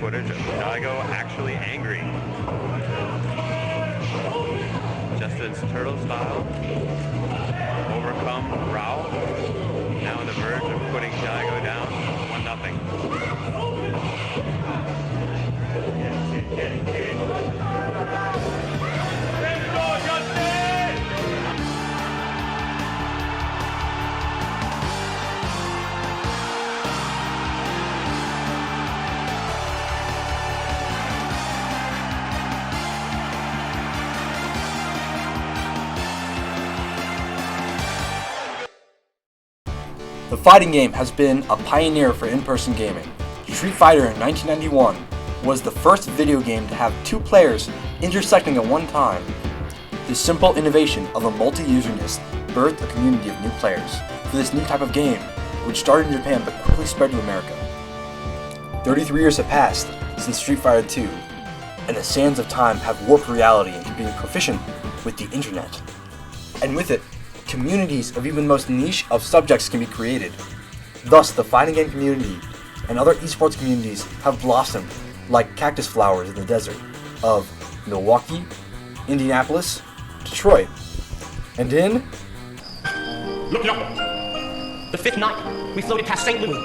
footage of Daigo actually angry. Justin's turtle style. Overcome Rao. Now on the verge of putting Daigo down 1-0. The fighting game has been a pioneer for in-person gaming. Street Fighter in 1991 was the first video game to have two players intersecting at one time. This simple innovation of a multi-userness birthed a community of new players for this new type of game, which started in Japan but quickly spread to America. 33 years have passed since Street Fighter 2, and the sands of time have warped reality into being proficient with the internet. And with it, communities of even the most niche of subjects can be created. Thus, the fighting game community and other esports communities have blossomed like cactus flowers in the desert of Milwaukee, Indianapolis, Detroit, and in... Look yonder. The fifth night, we floated past St. Louis.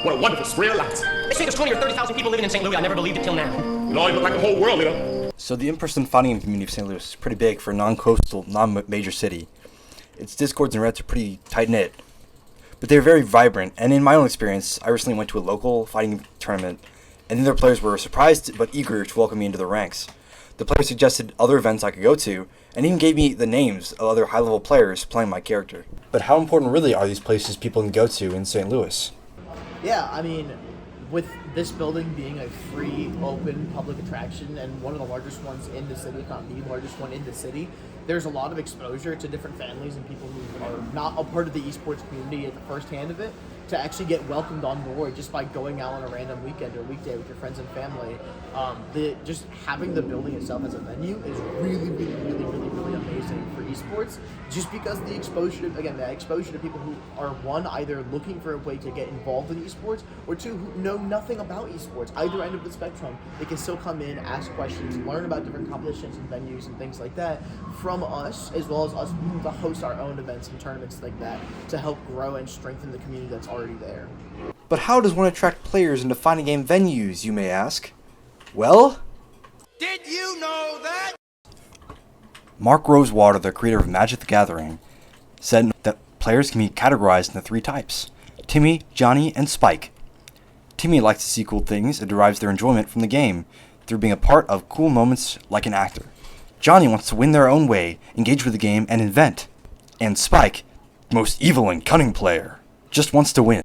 What a wonderful square of lights. They say there's 20 or 30,000 people living in St. Louis. I never believed it till now. It all look like the whole world, you know. So the in-person fighting game community of St. Louis is pretty big for a non-coastal, non-major city. Its discords and Reddits are pretty tight-knit, but they're very vibrant, and in my own experience, I recently went to a local fighting tournament, and the other players were surprised but eager to welcome me into the ranks. The players suggested other events I could go to, and even gave me the names of other high-level players playing my character. But how important really are these places people can go to in St. Louis? Yeah, I mean, with this building being a free, open, public attraction and one of the largest ones in the city, if not the largest one in the city, there's a lot of exposure to different families and people who are not a part of the esports community at the first hand of it to actually get welcomed on board just by going out on a random weekend or weekday with your friends and family. Just having the building itself as a venue is really amazing for esports, just because the exposure to people who are, one, either looking for a way to get involved in esports, or two, who know nothing about esports. Either end of the spectrum, they can still come in, ask questions, learn about different competitions and venues and things like that from us, as well as us to host our own events and tournaments like that to help grow and strengthen the community that's already there. But how does one attract players into fighting game venues, you may ask? Well... Did you know that? Mark Rosewater, the creator of Magic the Gathering, said that players can be categorized into three types: Timmy, Johnny, and Spike. Timmy likes to see cool things and derives their enjoyment from the game through being a part of cool moments like an actor. Johnny wants to win their own way, engage with the game, and invent. And Spike, the most evil and cunning player, just wants to win.